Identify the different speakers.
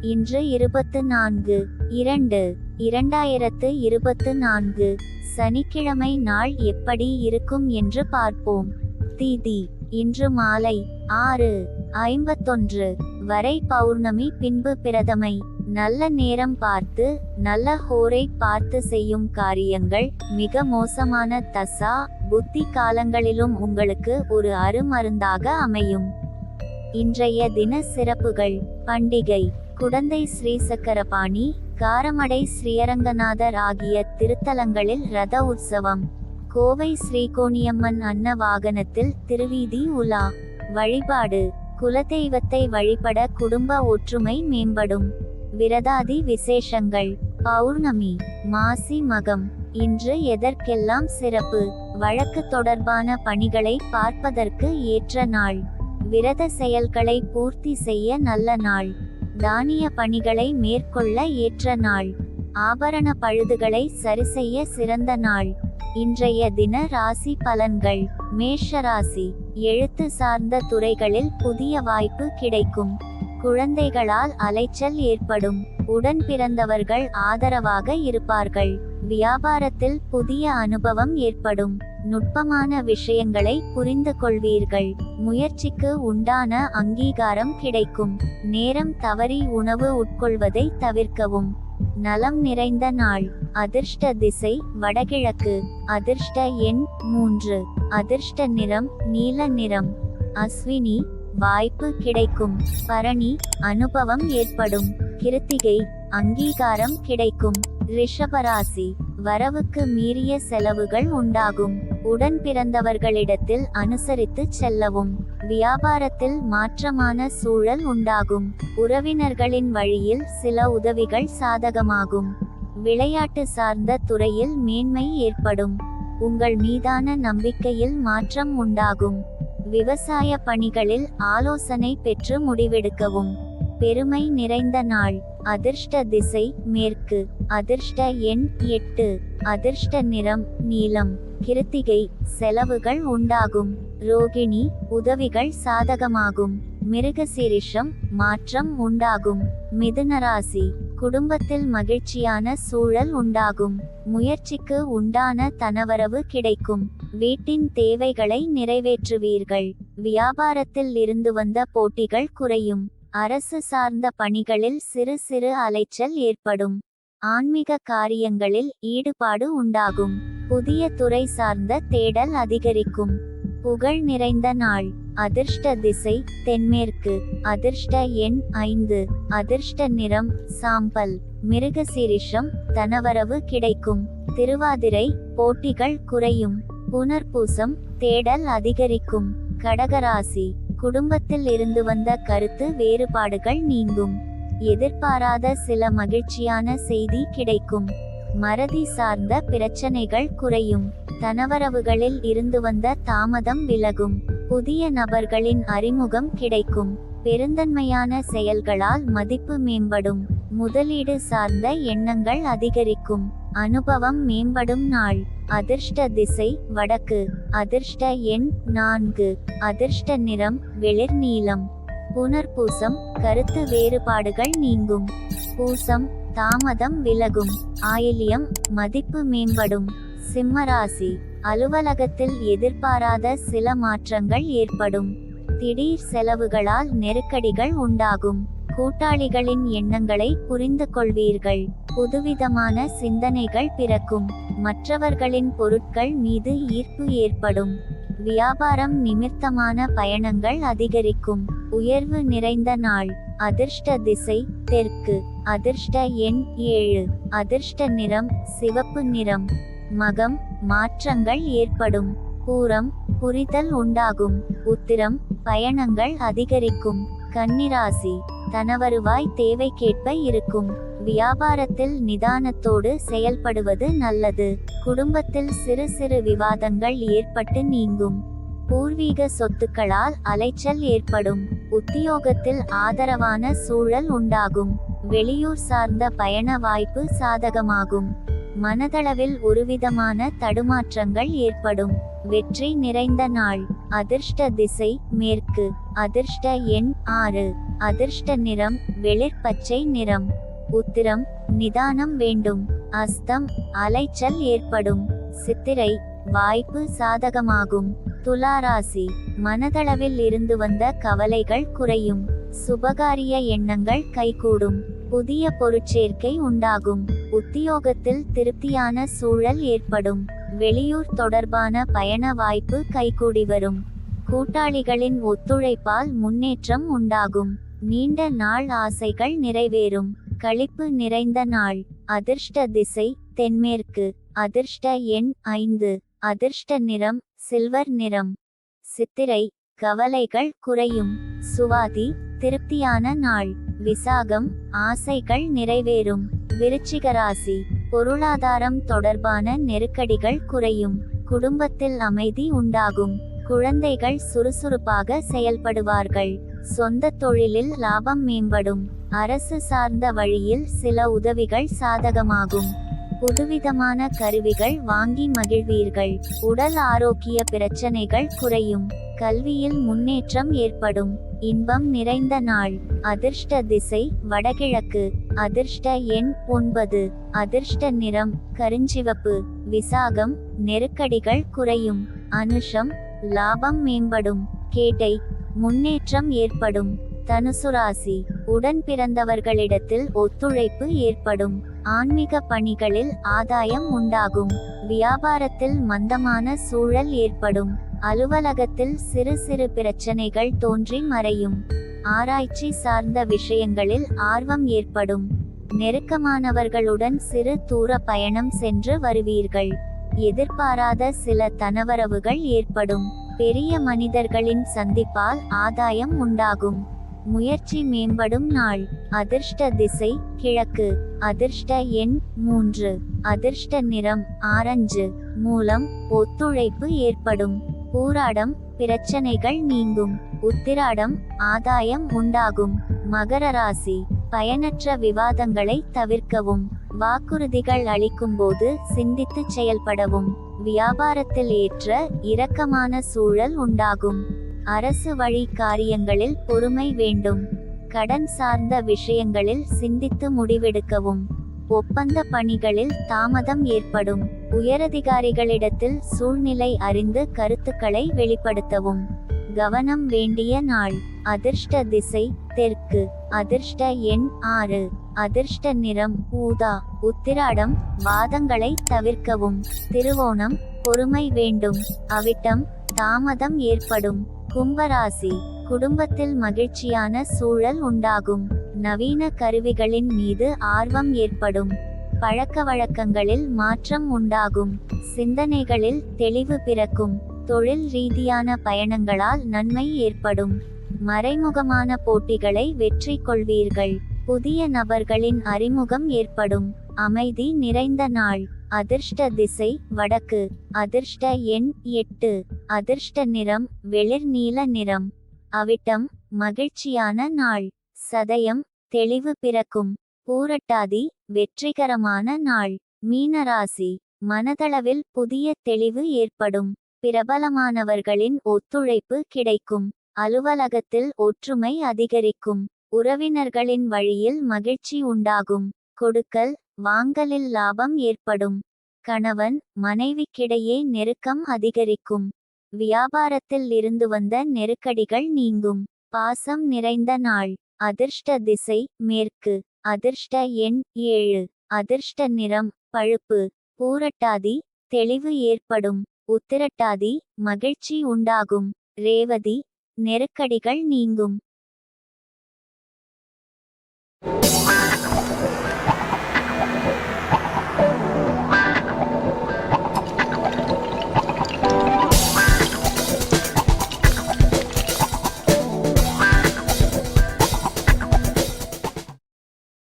Speaker 1: இன்று 24/2/2024 சனிக்கிழமை நாள் எப்படி இருக்கும் என்று பார்ப்போம். திதி இன்று மாலை 6:51 வரை பௌர்ணமி, பின்பு பிரதமை. நல்ல நேரம் பார்த்து, நல்ல ஹோரை பார்த்து செய்யும் காரியங்கள் மிக மோசமான தசா புத்தி காலங்களிலும் உங்களுக்கு ஒரு அருமருந்தாக அமையும். இன்றைய தின சிறப்புகள்: பண்டிகை குடந்தை ஸ்ரீ சக்கரபாணி, காரமடை ஸ்ரீரங்கநாதர் ஆகிய திருத்தலங்களில் ரத உற்சவம். கோவை ஸ்ரீகோணியம்மன் அன்ன வாகனத்தில் திருவீதி உலா. வழிபாடு: குலதெய்வத்தை வழிபட குடும்ப ஒற்றுமை மேம்படும். விரதாதி விசேஷங்கள்: பௌர்ணமி, மாசி மகம். இன்று எதற்கெல்லாம் சிறப்பு? வழக்கு தொடர்பான பணிகளை பார்ப்பதற்கு ஏற்ற நாள். விரத செயல்களை பூர்த்தி செய்ய நல்ல நாள். தானிய பணிகளை மேற்கொள்ள ஏற்ற நாள். ஆபரண பழுதுகளை சரிசெய்ய சிறந்த நாள். இன்றைய தின ராசி பலன்கள்: மேஷ ராசி. எழுத்து சார்ந்த துறைகளில் புதிய வாய்ப்பு கிடைக்கும். குழந்தைகளால் அலைச்சல் ஏற்படும். உடன் பிறந்தவர்கள் ஆதரவாக இருப்பார்கள். வியாபாரத்தில் புதிய அனுபவம் ஏற்படும். நுட்பமான விஷயங்களை புரிந்து கொள்வீர்கள். முயற்சிக்கு உண்டான அங்கீகாரம் கிடைக்கும். நேரம் தவறி உணவு உட்கொள்வதை தவிர்க்கவும். நலம் நிறைந்த நாள். அதிர்ஷ்ட திசை வடகிழக்கு. அதிர்ஷ்ட எண் 3. அதிர்ஷ்ட நிறம் நீல நிறம். அஸ்வினி, வாய்ப்பு கிடைக்கும். பரணி, அனுபவம் ஏற்படும். கிருத்திகை, அங்கீகாரம் கிடைக்கும். ரிஷபராசி. வரவுக்கு மீறிய செலவுகள் உண்டாகும். உடன் பிறந்தவர்களிடத்தில் அனுசரித்து செல்லவும். வியாபாரத்தில் மாற்றமான சூழல் உண்டாகும். உறவினர்களின் வழியில் சில உதவிகள் சாதகமாகும். விளையாட்டு சார்ந்த துறையில் மேன்மை ஏற்படும். உங்கள் மீதான நம்பிக்கையில் மாற்றம் உண்டாகும். விவசாய பணிகளில் ஆலோசனை பெற்று முடிவெடுக்கவும். பெருமை நிறைந்த நாள். அதிர்ஷ்ட திசை மேற்கு. அதிர்ஷ்ட எண் 8. அதிர்ஷ்ட நிறம் நீலம். கிருத்திகை, செலவுகள் உண்டாகும். ரோகிணி, உதவிகள் சாதகமாகும். மிருகசீரிஷம், மாற்றம் உண்டாகும். மிதுனராசி. குடும்பத்தில் மகிழ்ச்சியான சூழல் உண்டாகும். முயற்சிக்கு உண்டான தனவரவு கிடைக்கும். வீட்டின் தேவைகளை நிறைவேற்றுவீர்கள். வியாபாரத்தில் இருந்து வந்த போட்டிகள் குறையும். அரசு சார்ந்த பணிகளில் சிறு சிறு அலைச்சல் ஏற்படும். ஆன்மீக காரியங்களில் ஈடுபாடு உண்டாகும். புதிய துறை சார்ந்த தேடல் அதிகரிக்கும். புகழ் நிறைந்த நாள். அதிர்ஷ்ட திசை தென்மேற்கு. அதிர்ஷ்ட எண் 5. அதிர்ஷ்ட நிறம் சாம்பல். மிருகசீரிஷம், தனவரவு கிடைக்கும். திருவாதிரை, போட்டிகள் குறையும். புனர்பூசம், தேடல் அதிகரிக்கும். கடகராசி. குடும்பத்தில் இருந்து வந்த கருத்து வேறுபாடுகள் நீங்கும். எதிர்பாராத சில மகிழ்ச்சியான செய்தி கிடைக்கும். மறதி சார்ந்த பிரச்சனைகள் குறையும். தனவரவுகளில் இருந்து வந்த தாமதம் விலகும். புதிய நபர்களின் அறிமுகம் கிடைக்கும். பெருந்தன்மையான செயல்களால் மதிப்பு மேம்படும். முதலீடு சார்ந்த எண்ணங்கள் அதிகரிக்கும். அனுபவம் மேம்படும் நாள். அதிர்ஷ்ட திசை வடக்கு. அதிர்ஷ்ட எண் 4. அதிர்ஷ்ட நிறம் வெளிர் நீலம். புனர்பூசம், கருத்து வேறுபாடுகள் நீங்கும். பூசம், தாமதம் விலகும். ஆயில்யம், மதிப்பு மேம்படும். சிம்மராசி. அலுவலகத்தில் எதிர்பாராத சில மாற்றங்கள் ஏற்படும். திடீர் செலவுகளால் நெருக்கடிகள் உண்டாகும். கூட்டாளிகளின் எண்ணங்களை புரிந்து கொள்வீர்கள். புதுவிதமான சிந்தனைகள் பிறக்கும். மற்றவர்களின் பொருட்கள் மீது ஈர்ப்பு ஏற்படும். வியாபாரம் நிமித்தமான பயணங்கள் அதிகரிக்கும். உயர்வு நிறைந்த நாள். அதிர்ஷ்ட திசை தெற்கு. அதிர்ஷ்ட எண் 7. அதிர்ஷ்ட நிறம் சிவப்பு நிறம். மகம், மாற்றங்கள் ஏற்படும். பூரம், புரிதல் உண்டாகும். உத்திரம், பயணங்கள் அதிகரிக்கும். கன்னிராசி. தனவருவாய் தேவைக்கேற்ப இருக்கும். வியாபாரத்தில் நிதானத்தோடு செயல்படுவது நல்லது. குடும்பத்தில் சிறு சிறு விவாதங்கள் ஏற்பட்டு நீங்கும். பூர்வீக சொத்துக்களால் அலைச்சல் ஏற்படும். உத்தியோகத்தில் ஆதரவான சூழல் உண்டாகும். வெளியூர் சார்ந்த பயண வாய்ப்பு சாதகமாகும். மனதளவில் ஒருவிதமான தடுமாற்றங்கள் ஏற்படும். வெற்றி நிறைந்த நாள். அதிர்ஷ்ட திசை மேற்கு. அதிர்ஷ்ட எண் 6. அதிர்ஷ்ட நிறம் வெளிர் பச்சை நிறம். உத்திரம் நிதானம் வேண்டும். அஸ்தம் அலைச்சல் ஏற்படும். சித்திரை வாய்ப்பு சாதகமாகும். துலாராசி மனதளவில் இருந்து வந்த கவலைகள் குறையும். சுபகாரிய எண்ணங்கள் கைகூடும். புதிய பொருட்சேர்க்கை உண்டாகும். உத்தியோகத்தில் திருப்தியான சூழல் ஏற்படும். வெளியூர் தொடர்பான பயண வாய்ப்பு கைகூடி வரும். கூட்டாளிகளின் ஒத்துழைப்பால் முன்னேற்றம் உண்டாகும். நீண்ட நாள் ஆசைகள் நிறைவேறும். களிப்பு நிறைந்த நாள். அதிர்ஷ்ட திசை தென்மேற்கு. அதிர்ஷ்ட எண் 5. அதிர்ஷ்ட நிறம் சில்வர் நிறம். சித்திரை கவலைகள் குறையும். சுவாதி திருப்தியான நாள். விசாகம் ஆசைகள் நிறைவேறும். விருச்சிகராசி பொருளாதாரம் தொடர்பான நெருக்கடிகள் குறையும். குடும்பத்தில் அமைதி உண்டாகும். குழந்தைகள் சுறுசுறுப்பாக செயல்படுவார்கள். சொந்த தொழிலில் லாபம் மேம்படும். அரசு சார்ந்த வழியில் சில உதவிகள் சாதகமாகும். புதுவிதமான கருவிகள் வாங்கி மகிழ்வீர்கள். உடல் ஆரோக்கிய பிரச்சனைகள் குறையும். கல்வியில் முன்னேற்றம் ஏற்படும். இன்பம் நிறைந்த நாள். அதிர்ஷ்ட திசை வடகிழக்கு. அதிர்ஷ்ட எண் 9. அதிர்ஷ்ட நிறம் கருஞ்சிவப்பு. விசாகம் நெருக்கடிகள் குறையும். அனுஷம் லாபம் மேம்படும். கேட்டை முன்னேற்றம் ஏற்படும். தனுசுராசி உடன் பிறந்தவர்களிடத்தில் ஒத்துழைப்பு ஏற்படும். ஆன்மீக பணிகளில் ஆதாயம் உண்டாகும். வியாபாரத்தில் மந்தமான சூழல் ஏற்படும். அலுவலகத்தில் சிறு சிறு பிரச்சனைகள் தோன்றி மறையும். ஆராய்ச்சி சார்ந்த விஷயங்களில் ஆர்வம் ஏற்படும். நெருக்கமானவர்களுடன் சிறு தூர பயணம் சென்று வருவீர்கள். எதிர்பாராத சில தனவரவுகள் ஏற்படும். பெரிய மனிதர்களின் சந்திப்பால் ஆதாயம் உண்டாகும். முயற்சி மேம்படும் நாள். அதிர்ஷ்ட திசை கிழக்கு. அதிர்ஷ்ட எண் 3. அதிர்ஷ்ட நிறம் ஆரஞ்சு. மூலம் ஒத்துழைப்பு ஏற்படும். பூராடம் பிரச்சனைகள் நீங்கும். உத்திராடம் ஆதாயம் உண்டாகும். மகர ராசி பயனற்ற விவாதங்களை தவிர்க்கவும். வாக்குறுதிகள் அளிக்கும்போது சிந்தித்து செயல்படவும். வியாபாரத்தில் ஏற்ற இரக்கமான சூழல் உண்டாகும். அரசு வழி காரியங்களில் பொறுமை வேண்டும். கடன் சார்ந்த விஷயங்களில் சிந்தித்து முடிவெடுக்கவும். ஒப்பந்த பணிகளில் தாமதம் ஏற்படும். உயரதிகாரிகளிடத்தில் சூழ்நிலை அறிந்து கருத்துக்களை வெளிப்படுத்தவும். கவனம் வேண்டிய நாள். அதிர்ஷ்ட திசை தெற்கு. அதிர்ஷ்ட எண் 6. அதிர்ஷ்ட நிறம் ஊதா. உத்திராடம் வாதங்களை தவிர்க்கவும். திருவோணம் பொறுமை வேண்டும். அவிட்டம் தாமதம் ஏற்படும். கும்பராசி குடும்பத்தில் மகிழ்ச்சியான சூழல் உண்டாகும். நவீன கருவிகளின் மீது ஆர்வம் ஏற்படும். பழக்க வழக்கங்களில் மாற்றம் உண்டாகும். சிந்தனைகளில் தெளிவு பிறக்கும். தொழில் ரீதியான பயணங்களால் நன்மை ஏற்படும். மறைமுகமான போட்டிகளை வெற்றி கொள்வீர்கள். புதிய நபர்களின் அறிமுகம் ஏற்படும். அமைதி நிறைந்த நாள். அதிர்ஷ்ட திசை வடக்கு. அதிர்ஷ்ட எண் 8. அதிர்ஷ்ட நிறம் வெளிர் நீல நிறம். அவிட்டம் மகிழ்ச்சியான நாள். சதயம் தெளிவு பிறக்கும். பூரட்டாதி வெற்றிகரமான நாள். மீனராசி மனதளவில் புதிய தெளிவு ஏற்படும். பிரபலமானவர்களின் ஒத்துழைப்பு கிடைக்கும். அலுவலகத்தில் ஒற்றுமை அதிகரிக்கும். உறவினர்களின் வழியில் மகிழ்ச்சி உண்டாகும். கொடுக்கல் வாங்கலில் லாபம் ஏற்படும். கணவன் மனைவிக்கிடையே நெருக்கம் அதிகரிக்கும். வியாபாரத்தில் இருந்து வந்த நெருக்கடிகள் நீங்கும். பாசம் நிறைந்த நாள். அதிர்ஷ்ட திசை மேற்கு. அதிர்ஷ்ட எண் 7. அதிர்ஷ்ட நிறம் பழுப்பு. பூரட்டாதி தெளிவு ஏற்படும். உத்திரட்டாதி மகிழ்ச்சி உண்டாகும். ரேவதி நெருக்கடிகள் நீங்கும்.